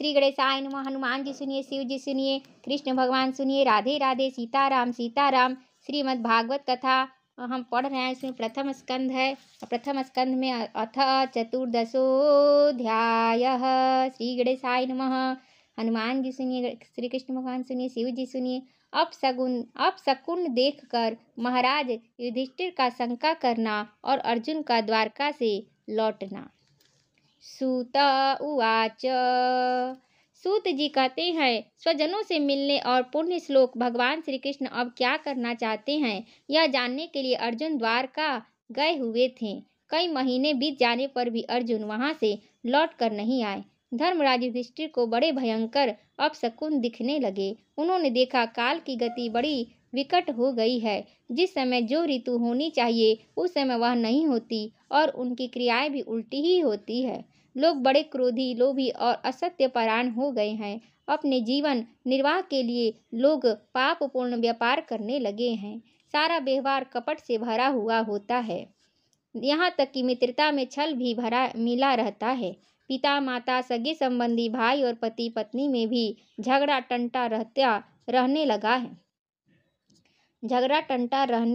श्री गणेशाय नमः। हनुमान जी सुनिए, शिव जी सुनिए, कृष्ण भगवान सुनिए, राधे राधे, सीताराम सीताराम। श्रीमद् भागवत कथा हम पढ़ रहे हैं, इसमें प्रथम स्कंध है। प्रथम स्कंध में अथ चतुर्दशोऽध्यायः। श्री गणेशाय नमः। हनुमान जी सुनिए, श्री कृष्ण भगवान सुनिए, शिव जी सुनिए। अपशकुन देखकर महाराज युधिष्ठिर का शंका करना और अर्जुन का द्वारका से लौटना। सूत उवाच। सूत जी कहते हैं, स्वजनों से मिलने और पुण्य श्लोक भगवान श्री कृष्ण अब क्या करना चाहते हैं, यह जानने के लिए अर्जुन द्वारका गए हुए थे। कई महीने बीत जाने पर भी अर्जुन वहां से लौट कर नहीं आए। धर्मराज युधिष्ठिर को बड़े भयंकर अपशकुन दिखने लगे। उन्होंने देखा काल की गति बड़ी विकट हो गई है। जिस समय जो ऋतु होनी चाहिए उस समय वह नहीं होती और उनकी क्रियाएं भी उल्टी ही होती है। लोग बड़े क्रोधी, लोभी और असत्यपरायण हो गए हैं। अपने जीवन निर्वाह के लिए लोग पापपूर्ण व्यापार करने लगे हैं। सारा व्यवहार कपट से भरा हुआ होता है। यहाँ तक कि मित्रता में छल भी भरा मिला रहता है। पिता माता, सगे संबंधी, भाई और पति पत्नी में भी झगड़ा टंटा रहने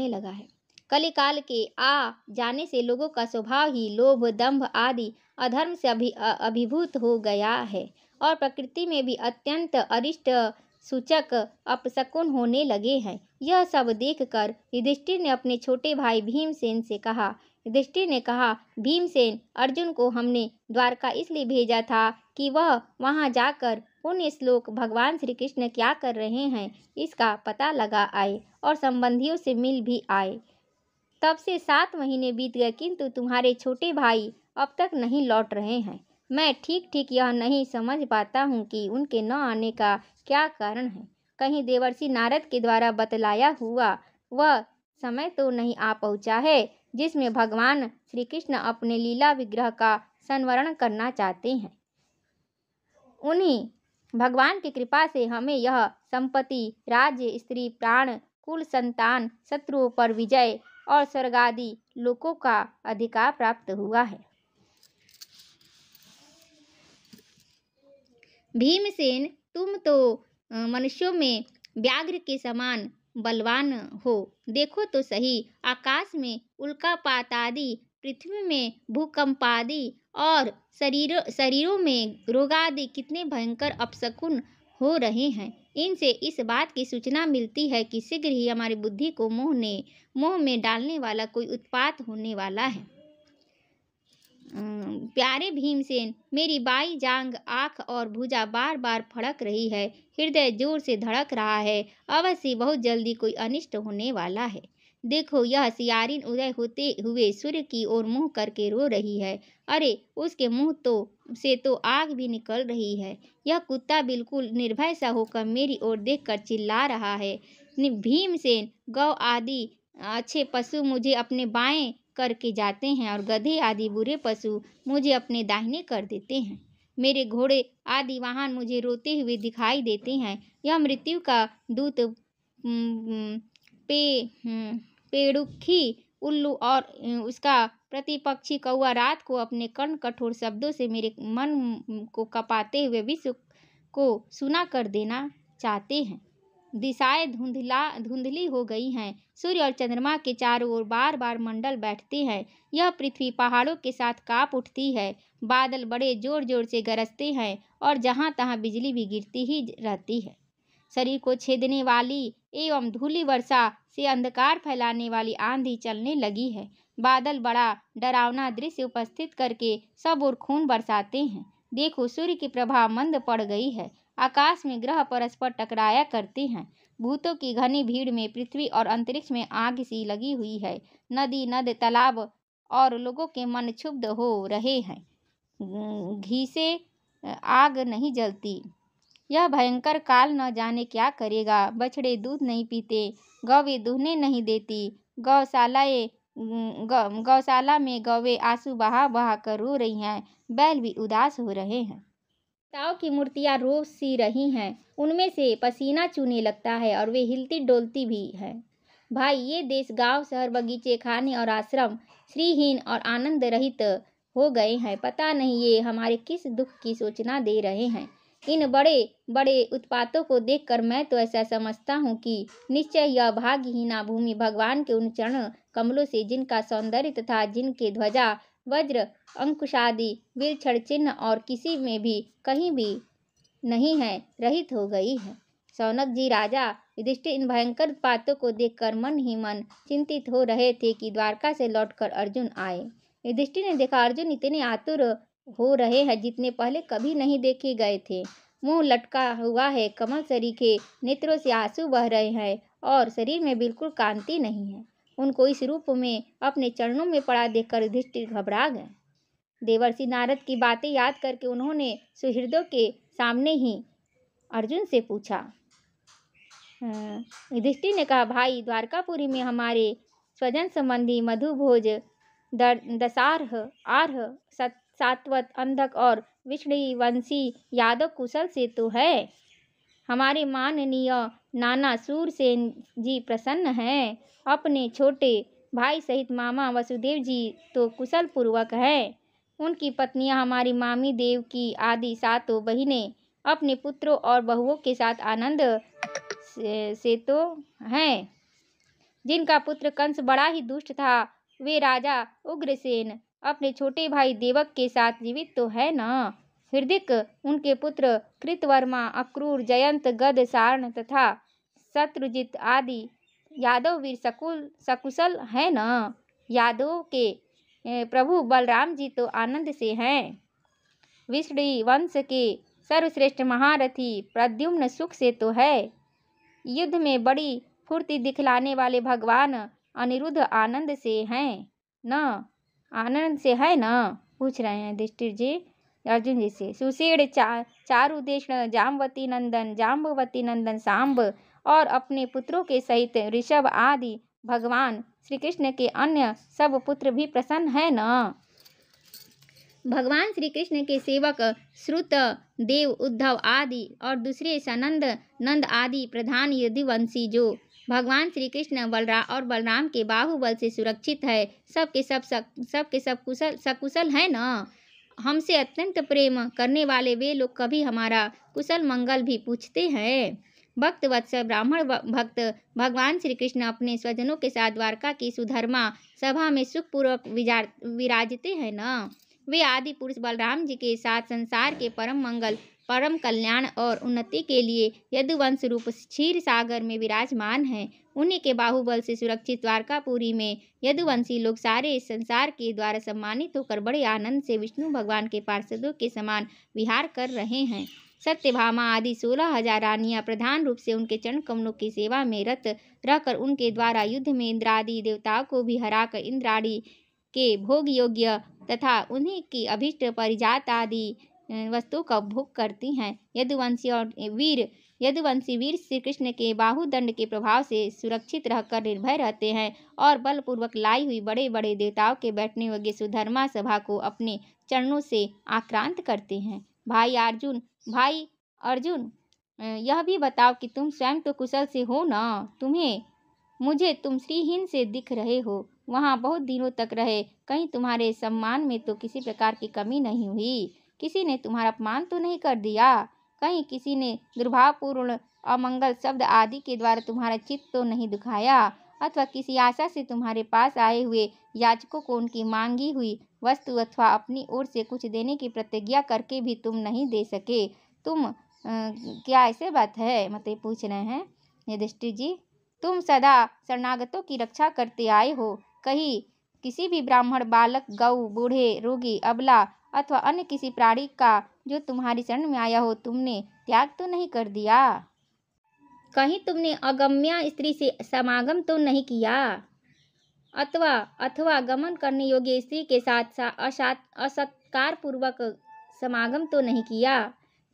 लगा है। कलिकाल के आ जाने से लोगों का स्वभाव ही लोभ, दंभ आदि अधर्म से अभिभूत हो गया है और प्रकृति में भी अत्यंत अरिष्ट सूचक अपशकुन होने लगे हैं। यह सब देखकर युधिष्ठिर ने अपने छोटे भाई भीमसेन से कहा। युधिष्ठिर ने कहा, भीमसेन, अर्जुन को हमने द्वारका इसलिए भेजा था कि वह वहां जाकर पुण्य श्लोक भगवान श्री कृष्ण क्या कर रहे हैं इसका पता लगा आए और संबंधियों से मिल भी आए। तब से 7 महीने बीत गए, किंतु तुम्हारे छोटे भाई अब तक नहीं लौट रहे हैं। मैं ठीक यह नहीं समझ पाता हूँ कि उनके न आने का क्या कारण है। कहीं देवर्षि नारद के द्वारा बतलाया हुआ वह समय तो नहीं आ पहुँचा है जिसमें भगवान श्री कृष्ण अपने लीला विग्रह का संवरण करना चाहते हैं। उन्हीं भगवान की कृपा से हमें यह संपत्ति, राज्य, स्त्री, प्राण, कुल, संतान, शत्रुओं पर विजय और स्वर्गादि लोकों का अधिकार प्राप्त हुआ है। भीमसेन, तुम तो मनुष्यों में व्याघ्र के समान बलवान हो। देखो तो सही, आकाश में उल्कापात आदि, पृथ्वी में भूकंपादि और शरीरों में रोगादि कितने भयंकर अपशकुन हो रहे हैं। इनसे इस बात की सूचना मिलती है कि शीघ्र ही हमारी बुद्धि को मोह में डालने वाला कोई उत्पात होने वाला है। प्यारे भीमसेन, मेरी बाई जांघ, आँख और भुजा बार बार फड़क रही है। हृदय जोर से धड़क रहा है। अवश्य बहुत जल्दी कोई अनिष्ट होने वाला है। देखो, यह सियारिन उदय होते हुए सूर्य की ओर मुंह करके रो रही है। अरे, उसके मुंह से तो आग भी निकल रही है। यह कुत्ता बिल्कुल निर्भय सा होकर मेरी ओर देखकर चिल्ला रहा है। भीमसेन, गौ आदि अच्छे पशु मुझे अपने बाएं करके जाते हैं और गधे आदि बुरे पशु मुझे अपने दाहिने कर देते हैं। मेरे घोड़े आदि वाहन मुझे रोते हुए दिखाई देते हैं। यह मृत्यु का दूत पेड़ुखी उल्लू और उसका प्रतिपक्षी कौआ रात को अपने कर्ण कठोर शब्दों से मेरे मन को कपाते हुए विश्व को सुना कर देना चाहते हैं। दिशाएं धुंधली हो गई हैं। सूर्य और चंद्रमा के चारों ओर बार बार मंडल बैठते हैं। यह पृथ्वी पहाड़ों के साथ कांप उठती है। बादल बड़े जोर जोर से गरजते हैं और जहां तहां बिजली भी गिरती ही रहती है। शरीर को छेदने वाली एवं धूलि वर्षा से अंधकार फैलाने वाली आंधी चलने लगी है। बादल बड़ा डरावना दृश्य उपस्थित करके सब ओर खून बरसाते हैं। देखो, सूर्य की प्रभा मंद पड़ गई है। आकाश में ग्रह परस्पर टकराया करते हैं। भूतों की घनी भीड़ में पृथ्वी और अंतरिक्ष में आग सी लगी हुई है। नदी, नद, तालाब और लोगों के मन क्षुब्ध हो रहे हैं। घी से आग नहीं जलती। यह भयंकर काल न जाने क्या करेगा। बछड़े दूध नहीं पीते, गौवें दूहने नहीं देती। गौशाला में गौवें आंसू बहा बहा कर रो रही हैं। बैल भी उदास हो रहे हैं। देवताओं की मूर्तियां रो सी रही हैं। उनमें से पसीना चूने लगता है और वे हिलती डोलती भी है। भाई, ये देश, गांव, शहर, बगीचे, खाने और आश्रम श्रीहीन और आनंद रहित हो गए हैं। पता नहीं ये हमारे किस दुख की सूचना दे रहे हैं। इन बड़े बड़े उत्पातों को देखकर मैं तो ऐसा समझता हूँ कि निश्चय यह भाग्यहीना भूमि भगवान के उन चरण कमलों से, जिनका सौंदर्य तथा जिनके ध्वजा वज्र अंकुशादि वीर चिन्ह और किसी में भी कहीं भी नहीं है, रहित हो गई है। शौनक जी, राजा युधिष्ठिर इन भयंकर उत्पातों को देखकर मन ही मन चिंतित हो रहे थे कि द्वारका से लौटकर अर्जुन आए। युधिष्ठिर ने देखा अर्जुन इतने आतुर हो रहे हैं जितने पहले कभी नहीं देखे गए थे। मुंह लटका हुआ है, कमल सरीखे नेत्रों से आंसू बह रहे हैं और शरीर में बिल्कुल कांति नहीं है। उनको इस रूप में अपने चरणों में पड़ा देखकर युधिष्ठिर घबरा गए। देवर्षि नारद की बातें याद करके उन्होंने सुहृदों के सामने ही अर्जुन से पूछा। युधिष्ठिर ने कहा, भाई, द्वारकापुरी में हमारे स्वजन संबंधी मधुभोज, दशार्ह, आर्ह, सात्वत, अंधक और विष्णुवंशी यादव कुशल से तो है। हमारे माननीय नाना सूरसेन जी प्रसन्न हैं। अपने छोटे भाई सहित मामा वसुदेव जी तो कुशल पूर्वक है। उनकी पत्नियां हमारी मामी देव की आदि सातों बहिनें अपने पुत्रों और बहुओं के साथ आनंद से तो हैं। जिनका पुत्र कंस बड़ा ही दुष्ट था, वे राजा उग्रसेन अपने छोटे भाई देवक के साथ जीवित तो है ना। हृदिक उनके पुत्र कृतवर्मा, अक्रूर, जयंत, गद, सारण तथा शत्रुजित आदि यादव वीर सकुशल है ना। यादवों के प्रभु बलराम जी तो आनंद से हैं। विष्णु वंश के सर्वश्रेष्ठ महारथी प्रद्युम्न सुख से तो है। युद्ध में बड़ी फुर्ती दिखलाने वाले भगवान अनिरुद्ध आनंद से हैं न। आनंद से है न, पूछ रहे हैं युधिष्ठिर जी अर्जुन जी से। सुषेण, चारुदेशन, जाम्बवती नंदन सांब और अपने पुत्रों के सहित ऋषभ आदि भगवान श्री कृष्ण के अन्य सब पुत्र भी प्रसन्न है न। भगवान श्री कृष्ण के सेवक श्रुत, देव, उद्धव आदि और दूसरे सनंद, नंद आदि प्रधान यदुवंशी जो भगवान श्री कृष्ण बलराम के बाहुबल से सुरक्षित है, सबके सब सकुशल है न। हमसे अत्यंत प्रेम करने वाले वे लोग कभी हमारा कुशल मंगल भी पूछते हैं। भक्त वत्सल ब्राह्मण भक्त भगवान श्री कृष्ण अपने स्वजनों के साथ द्वारका की सुधर्मा सभा में सुखपूर्वक विराजते हैं न। वे आदि पुरुष बलराम जी के साथ संसार के परम मंगल, परम कल्याण और उन्नति के लिए यदुवंश रूप क्षीर सागर में विराजमान हैं। उन्हीं के बाहुबल से सुरक्षित द्वारकापुरी में यदुवंशी लोग सारे संसार के द्वारा सम्मानित होकर बड़े आनंद से विष्णु भगवान के पार्षदों के समान विहार कर रहे हैं। सत्यभामा आदि 16,000 रानियां प्रधान रूप से उनके चरण कमलों की सेवा में रत रहकर उनके द्वारा युद्ध में इंद्रादि देवताओं को भी हराकर इंद्रादि के भोग योग्य तथा उन्हीं की अभीष्ट परिजात आदि वस्तुओं का भोग करती हैं। यदुवंशी वीर श्री कृष्ण के बाहुदंड के प्रभाव से सुरक्षित रहकर निर्भय रहते हैं और बलपूर्वक लाई हुई बड़े बड़े देवताओं के बैठने योग्य सुधर्मा सभा को अपने चरणों से आक्रांत करते हैं। भाई अर्जुन, यह भी बताओ कि तुम स्वयं तो कुशल से हो न। मुझे तुम श्रीहीन से दिख रहे हो। वहाँ बहुत दिनों तक रहे, कहीं तुम्हारे सम्मान में तो किसी प्रकार की कमी नहीं हुई। किसी ने तुम्हारा अपमान तो नहीं कर दिया। कहीं किसी ने दुर्भावपूर्ण अमंगल शब्द आदि के द्वारा तुम्हारा चित्त तो नहीं दुखाया, अथवा किसी आशा से तुम्हारे पास आए हुए याचकों को उनकी मांगी हुई वस्तु अथवा अपनी ओर से कुछ देने की प्रतिज्ञा करके भी तुम नहीं दे सके। क्या ऐसे बात है? मतलब पूछ रहे हैं युधिष्ठिर जी। तुम सदा शरणागतों की रक्षा करते आए हो। कहीं किसी भी ब्राह्मण, बालक, गऊ, बूढ़े, रोगी, अबला अथवा अन्य किसी प्राणी का जो तुम्हारी शरण में आया हो तुमने त्याग तो नहीं कर दिया। कहीं तुमने अगम्या स्त्री से समागम तो नहीं किया, अथवा गमन करने योग्य स्त्री के साथ असत्कार पूर्वक समागम तो नहीं किया।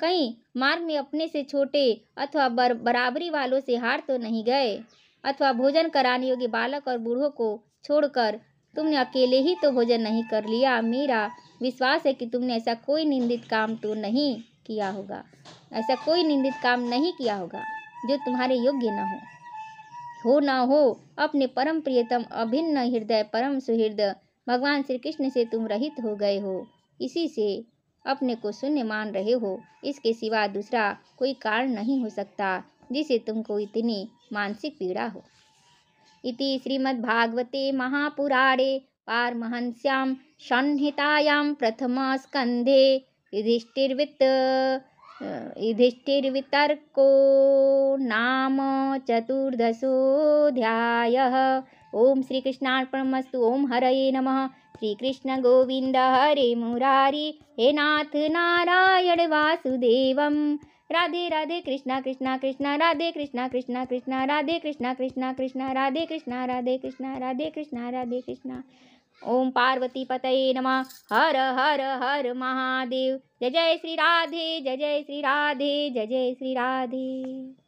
कहीं मार्ग में अपने से छोटे अथवा बराबरी वालों से हार तो नहीं गए, अथवा भोजन कराने योग्य बालक और बूढ़ों को छोड़कर तुमने अकेले ही तो भोजन नहीं कर लिया। मेरा विश्वास है कि तुमने ऐसा कोई निंदित काम तो नहीं किया होगा, जो तुम्हारे योग्य न हो। अपने परम प्रियतम अभिन्न हृदय परम सुहृद भगवान श्री कृष्ण से तुम रहित हो गए हो। इसी से अपने को शून्य मान रहे हो। इसके सिवा दूसरा कोई कारण नहीं हो सकता जिसे तुमको इतनी मानसिक पीड़ा हो। इति श्रीमद्भागवते महापुराणे पारमहंस्यां संहितायां प्रथमस्कन्धे युधिष्ठिरवितर्को नाम चतुर्दशोऽध्यायः। ओम श्री कृष्णार्पणमस्तु। ओम हरये नमः। श्री कृष्ण गोविंद हरे मुरारी, हे नाथ नारायण वासुदेवम। राधे राधे कृष्णा कृष्णा कृष्णा राधे कृष्णा कृष्णा कृष्णा राधे कृष्णा कृष्णा कृष्णा राधे कृष्णा राधे कृष्णा राधे कृष्णा राधे कृष्णा। ओम पार्वती पतये नमः। हर हर हर महादेव। जय जय श्री राधे, जय जय श्री राधे, जय जय श्री राधे।